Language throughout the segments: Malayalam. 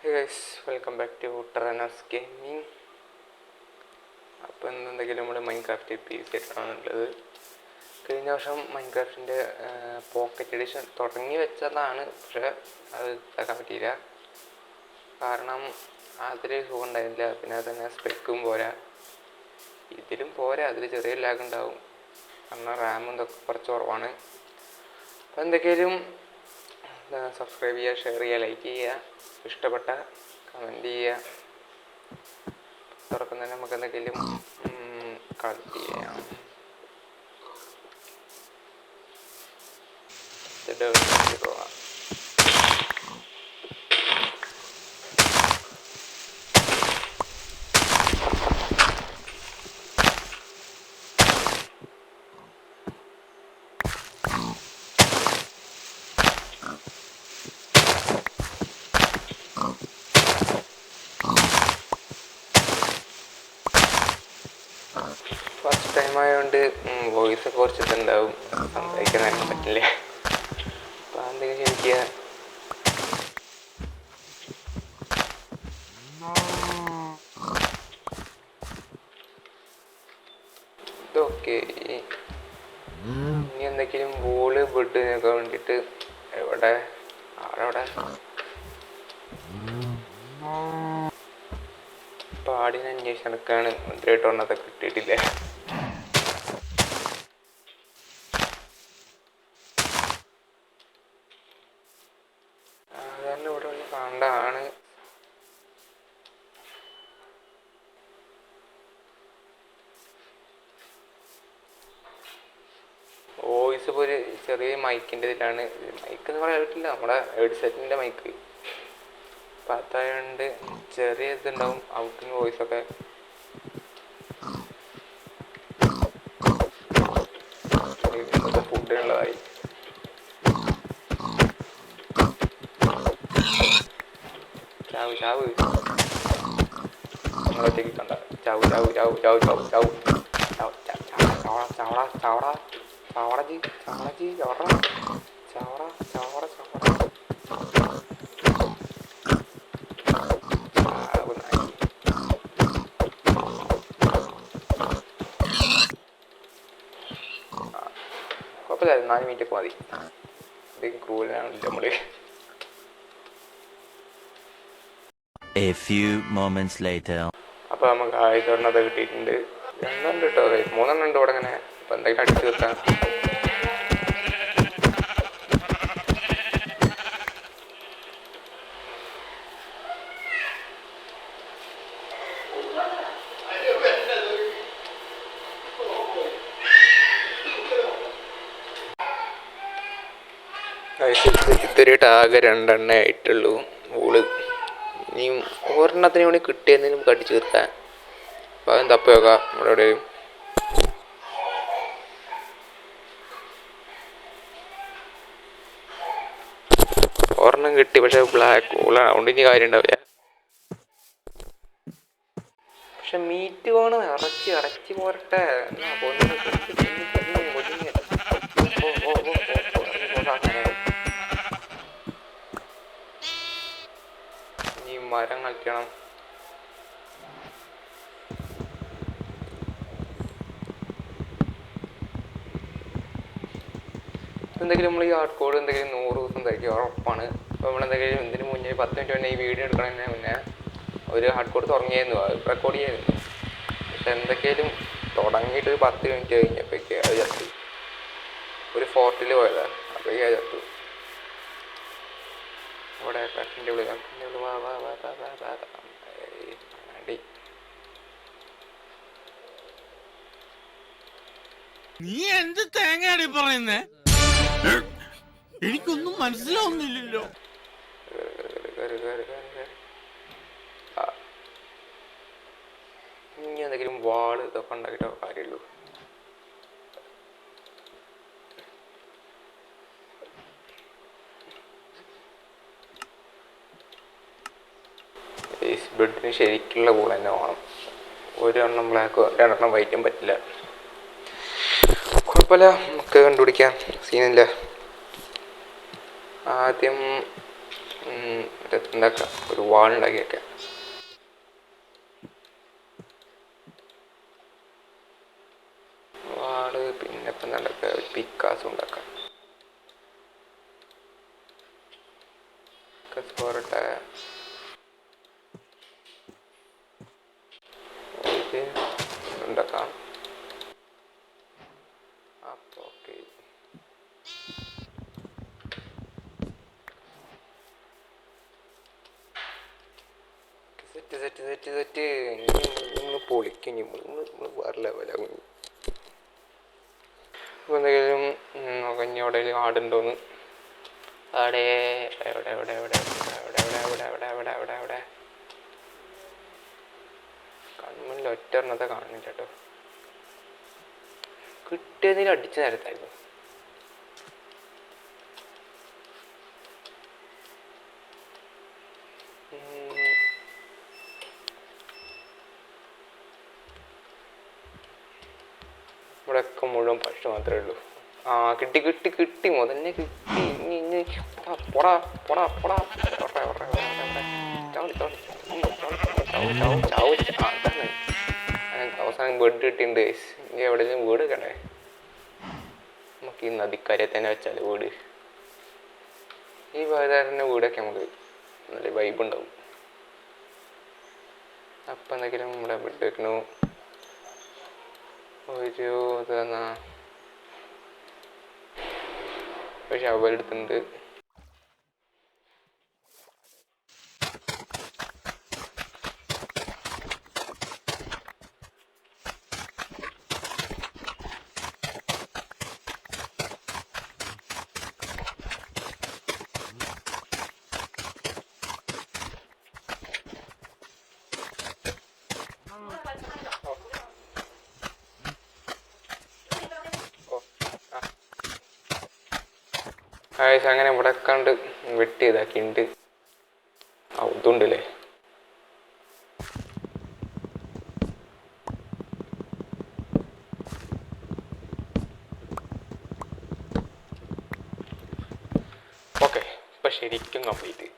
Hey guys, welcome back to Tranas Gaming. അപ്പോൾ എന്തെങ്കിലും നമ്മൾ മൈൻക്രാഫ്റ്റ് PC ആണുള്ളത്. കഴിഞ്ഞ വർഷം മൈൻക്രാഫ്റ്റിൻ്റെ പോക്കറ്റ് എഡിഷൻ തുടങ്ങി വെച്ചതാണ്, പക്ഷേ അത് ഇതാക്കാൻ പറ്റിയില്ല. കാരണം അതിൽ സുഖം ഉണ്ടായിരുന്നില്ല. പിന്നെ അത് തന്നെ സ്പെക്കും പോരാ, ഇതിലും പോരാ, അതിൽ ചെറിയ ലാഗ് ഉണ്ടാവും. കാരണം റാമും ഇതൊക്കെ കുറച്ച് കുറവാണ്. അപ്പോൾ എന്തൊക്കെയാലും സബ്സ്ക്രൈബ് ചെയ്യുക, ഷെയർ ചെയ്യുക, ലൈക്ക് ചെയ്യുക, ഇഷ്ടപ്പെട്ട കമൻറ്റ് ചെയ്യുക. തുറപ്പം തന്നെ നമുക്ക് എന്തെങ്കിലും കളക്ട് ചെയ്യാം. പോകാം. ഫസ്റ്റ് ടൈം ആയതുകൊണ്ട് വോയിസ് കുറച്ച് ഇതുണ്ടാവും, സംസാരിക്കാൻ നേരം പറ്റില്ല. അപ്പോൾ എന്തെങ്കിലും ക്ഷമിക്കുക. ഇതൊക്കെ ഇനി എന്തെങ്കിലും ബോള് ബെഡിനൊക്കെ വേണ്ടിയിട്ട് എവിടെ ആളെവിടെ പാടിനെ അന്വേഷിച്ച് നടക്കുകയാണ്. മുദ്രയിട്ട് ഒന്നത്തെ കിട്ടിയിട്ടില്ല. സാധാരണ ഇവിടെ ഒന്ന് കണ്ടാണ്. വോയിസ് ഇപ്പോൾ ഒരു ചെറിയ മൈക്കിൻ്റെ ഇതിലാണ്. മൈക്ക് എന്ന് പറയാൻ നമ്മുടെ ഹെഡ്സെറ്റിൻ്റെ മൈക്ക്. അപ്പം അതായതുകൊണ്ട് ചെറിയ ഇതുണ്ടാവും ഔട്ടിങ് വോയിസൊക്കെ. ഫുഡിനുള്ളതായി ചാവ് ചാവ് നമ്മളൊറ്റയ്ക്ക് കണ്ട ചാവ് ചാവ് ചാവ് ചാവ് ചാവ് ചാവ് ചാവട ചാവട ചാവട ചാവടജി ചാവടജി ചാവട ചാവട ചാവട ചാവട. കുഴപ്പമില്ല, 4 മിനിറ്റൊക്കെ മതി. ഇത് ക്രൂവലാണല്ലോ നമ്മള്. A few moments later. അപ്പോൾ നമുക്ക് ആദ്യത്തെ കിട്ടിയിട്ടുണ്ട്. 2 കേട്ടോ, 3 ഉണ്ട് ഇവിടെ ഇങ്ങനെ. അപ്പോൾ എന്തെങ്കിലും അടിച്ചു തീർക്കാം. ഇതൊരു ആകെ 2 ആയിട്ടുള്ളൂ ഊള്. ഇനിയും ഒരെണ്ണത്തിന് കൂടി കിട്ടിയതിന് നമുക്ക് അടിച്ചു തീർക്കാൻ. അപ്പോൾ അതും തപ്പി നോക്കാം. ഇവിടെ എവിടെയും ഒരെണ്ണം കിട്ടി, പക്ഷെ ബ്ലാക്ക് ഊളാണ്. അതുകൊണ്ട് ഇനി കാര്യം ഉണ്ടാവില്ല. പക്ഷെ മീറ്റ് വേണം, ഇറച്ചി പോരട്ടെ. ഈ മരം കളിക്കണം. എന്തെങ്കിലും നമ്മൾ ഈ ഹാർഡ് കോഡ് എന്തെങ്കിലും 100 ദിവസം തയ്ക്കുക ഉറപ്പാണ്. അപ്പോൾ നമ്മളെന്തെങ്കിലും ഇതിന് മുന്നേ 10 മിനിറ്റ് മുന്നേ ഈ വീഡിയോ എടുക്കണതിന് മുന്നേ ഒരു ഹാർഡ് കോഡ് തുടങ്ങിയായിരുന്നു, അത് റെക്കോർഡ് ചെയ്യായിരുന്നു. പക്ഷെ എന്തൊക്കെയാലും തുടങ്ങിയിട്ട് ഒരു 10 മിനിറ്റ് കഴിഞ്ഞപ്പോഴേക്ക് അത് ചത്തു. ഒരു ഫോർട്ടിൽ പോയതാണ്, അപ്പോഴേക്കും അത് ചത്തു. അവിടെ കട്ടിൻ്റെ ഉള്ളിൽ അടി. നീ എന്ത് തേങ്ങയാടി പറയുന്നേ? എനിക്കൊന്നും മനസ്സിലാവുന്നില്ലല്ലോ. ഇനി എന്തെങ്കിലും വാള് ഇതൊക്കെ ഉണ്ടാക്കിയിട്ടോ കാര്യമുള്ളൂ. ബെഡിന് ശരിക്കുള്ള കൂടെ തന്നെ വേണം. 1 എണ്ണം ബ്ലാക്കോ 2 എണ്ണം വൈറ്റും പറ്റില്ല. കുഴപ്പമില്ല, നമുക്ക് കണ്ടുപിടിക്കാം, സീനില്ല. ആദ്യം മറ്റേ ഉണ്ടാക്കാം, ഒരു വാളുണ്ടാക്കി വെക്കാം. വാള് പിന്നെ ഇപ്പം ഉണ്ടാക്കുക, ഒരു പിക്കാസും ഉണ്ടാക്കാം. പിക്കാസ് പോരട്ടെ. ഉണ്ടാക്കാം. അപ്പോൾ ഓക്കെ. സെറ്റ് നമ്മൾ പൊളിക്കും. നമ്മൾ വേറെ ലെവലാകും. അപ്പോൾ എന്തെങ്കിലും നോക്കാം എവിടെയെങ്കിലും ആടുണ്ടോന്ന്. അവിടെ എവിടെ എവിടെ എവിടെ എവിടെ എവിടെ എവിടെ എവിടെ എവിടെ എവിടെ എവിടെ കൺമുന്നിൽ ഒറ്റ എണ്ണത്തെ കാണുന്നില്ല കേട്ടോ. കിട്ടിയതിൽ അടിച്ചു നേരത്തായിരുന്നു. ഇവിടെയൊക്കെ മുഴുവൻ പക്ഷി മാത്രമേ ഉള്ളൂ. ആ കിട്ടി കിട്ടി കിട്ടി മുതന്നെ കിട്ടി. ഇനി പൊടാ പൊടാ പൊടാ അവസാനം വീട് കിട്ടിയിട്ടുണ്ട്. ഇനി എവിടെയെങ്കിലും വീട് കണ്ടേ. നമുക്ക് ഈ നദിക്കരയെ തന്നെ വെച്ചാൽ വീട്. ഈ വേദാരൻ്റെ വീടൊക്കെ നമുക്ക് നല്ല വൈബ് ഉണ്ടാവും. അപ്പം എന്തെങ്കിലും നമ്മുടെ ബെഡ് വെക്കണു. ഒരു ഷവൽ എടുത്തിട്ടുണ്ട്. അങ്ങനെ ഇവിടെ കണ്ട് വെട്ടി ഇതാക്കിണ്ട്. ഇതുണ്ടല്ലേ. ഓക്കെ, ഇപ്പം ശരിക്കും കംപ്ലീറ്റ്.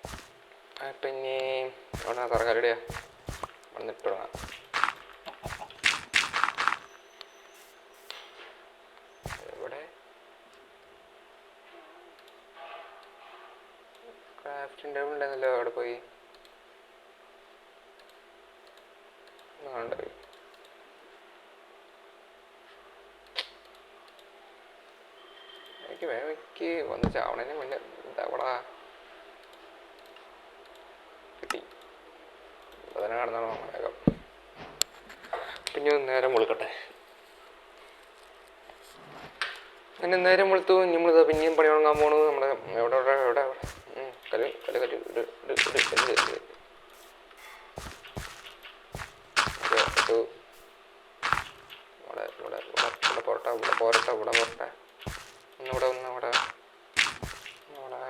അപ്പം ഇനി അവിടെ തറക്കാലിടുക, വന്നിട്ട് തുടങ്ങാം. ക്രാഫ്റ്റിംഗ് ടേബിൾ ഉണ്ടായിരുന്നല്ലോ, അവിടെ പോയി ഉണ്ടായി. എനിക്ക് വേഗം വന്ന് ചാവണേനെ മുന്നേ ഇതാവടാ കിട്ടി. അതിനെ കടന്നാണോ വേഗം. പിന്നെ നേരം മുളുക്കട്ടെ. അങ്ങനെ നേരം മുളുത്തു. നമ്മളിതാ പിന്നെയും പണി തുടങ്ങാൻ പോണു. നമ്മുടെ എവിടെ എവിടെ എവിടെ കല് കല് കല് ഇവിടെ ഇവിടെ ഇവിടെ പോരട്ടെ, ഇവിടെ പോരട്ടെ, ഇവിടെ പോരട്ടെ, ഒന്നിവിടെ ഒന്നിവിടെ ഇവിടെ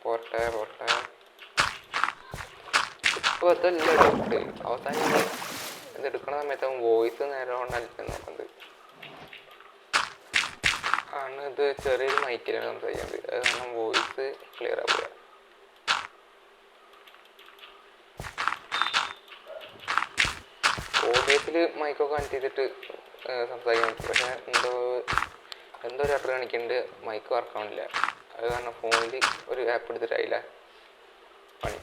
പോരട്ടെ പോരട്ടെ. ഇപ്പോൾ അതല്ല ഡൗട്ട്. അവസാനം ഇത് എടുക്കണ സമയത്ത് അവൻ വോയിസ് നേരെ കൊണ്ടല്ല നോക്കുന്നത് ആണ്. ഇത് ചെറിയൊരു മൈക്കിലാണ് സംസാരിക്കുന്നത്. അത് കാരണം വോയിസ് ക്ലിയർ ആവില്ല. ഓഡിയത്തിൽ മൈക്കൊക്കെ കണക്ട് ചെയ്തിട്ട് സംസാരിക്കാൻ പറ്റും. പക്ഷേ എന്തോ ഒരു അട്ടർ കാണിക്കുന്നുണ്ട്, മൈക്ക് വർക്ക് ആവണില്ല. അത് കാരണം ഫോണിൽ ഒരു ആപ്പ് എടുത്തിട്ടായില്ല പണി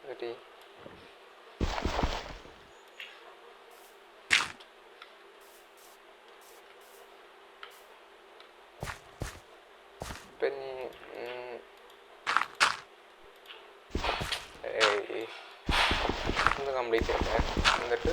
കിട്ടി. പിന്നെ ഒന്ന് കംപ്ലീറ്റ് ചെയ്യട്ടെ. എന്നിട്ട്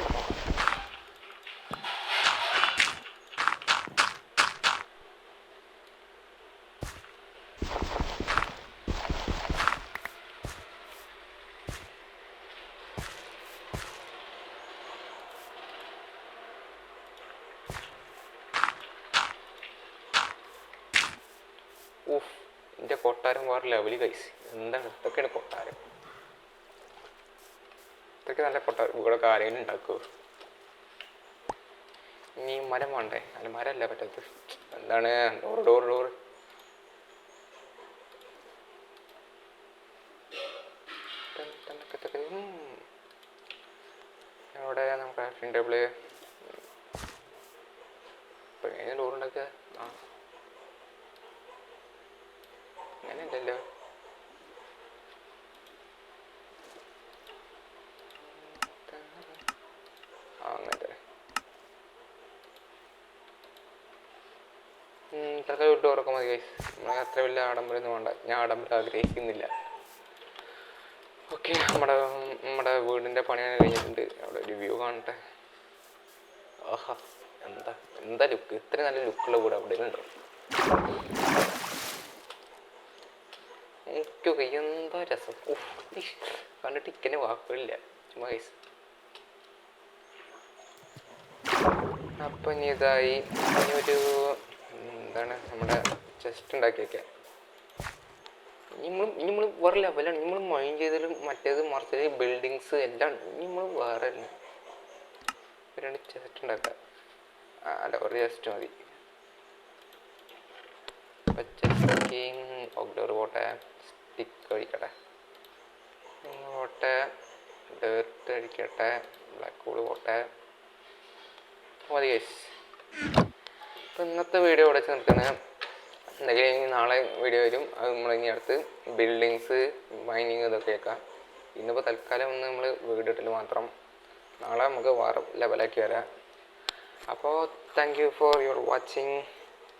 എൻ്റെ കൊട്ടാരം വേറെ ലെവല് കൈസ്. എന്താണ് ഇതൊക്കെയാണ് കൊട്ടാരം. ഇതൊക്കെ നല്ല കൊട്ടാരം. ഇവിടെ കാര്യങ്ങൾ ഉണ്ടാക്കുമോ. ഇനി മരം വേണ്ടേ? അല്ല മരമല്ല പറ്റത്ത്. എന്താണ് ഡോറ് ഡോറ് ഡോറ്. അവിടെ നമുക്ക് ക്രാഫ്റ്റിംഗ് ടേബിള് ഇപ്പം എങ്ങനെ ഡോറുണ്ടാക്കുക? ആ അങ്ങനെയല്ലല്ലോ. അങ്ങനത്തെ തൽക്കാലം ഒരു ഡോറൊക്കെ മതി ഗൈസ്. നമ്മൾ അത്ര വലിയ ആഡംബരമൊന്നും വേണ്ട. ഞാൻ ആഡംബരം ആഗ്രഹിക്കുന്നില്ല. ഓക്കെ, നമ്മുടെ വീടിൻ്റെ പണിയാണ് കഴിഞ്ഞിട്ടുണ്ട്. അവിടെ ഒരു വ്യൂ കാണട്ടെ. ആഹാ, എന്താ ലുക്ക്! ഇത്ര നല്ല ലുക്കുള്ള വീട് അവിടെ ഉണ്ടോ? എനിക്കൊക്കെ എന്താ രസം! കണ്ടിട്ട് ഇക്കന്നെ വാക്കുകളില്ല ചുമ്മാ ഗൈസ്. അപ്പം ഇനി ഇതായി. ഇനി ഒരു എന്താണ് നമ്മുടെ ചെസ്റ്റ് ഉണ്ടാക്കി വയ്ക്കാം. ഇനി നമ്മൾ വേറെ ലെവലാണ്. നമ്മൾ മൈൻഡ് ചെയ്തതിലും മറ്റേത് മറിച്ചത് ബിൽഡിങ്സ് എല്ലാം ഇനി നമ്മൾ വേറെ രണ്ട് ചെസ്റ്റ് ഉണ്ടാക്കാം. അല്ല, ഒരു ചെസ്റ്റ് മതി. അപ്പം ചെസ്റ്റ് ഔട്ട്ഡോർ പോട്ടെ, സ്റ്റിക്ക് അടിക്കട്ടെ, പോട്ടെ, ഡേർട്ട് അടിക്കട്ടെ, ബ്ലാക്ക് ഹോൾ പോട്ടെ, മതി ഗൈസ്. അപ്പം ഇന്നത്തെ വീഡിയോ ഇവിടെ വെച്ച് നിർത്തുന്നത്. എന്തെങ്കിലും നാളെ വീഡിയോ വരും. അത് നമ്മളിനി അടുത്ത് ബിൽഡിങ്സ്, മൈനിങ് ഇതൊക്കെ വെക്കാം. ഇന്നിപ്പോൾ തൽക്കാലം ഒന്ന് നമ്മൾ വീടിട്ടിൽ മാത്രം. നാളെ നമുക്ക് വേറെ ലെവലാക്കി വരാം. അപ്പോൾ thank you for your watching.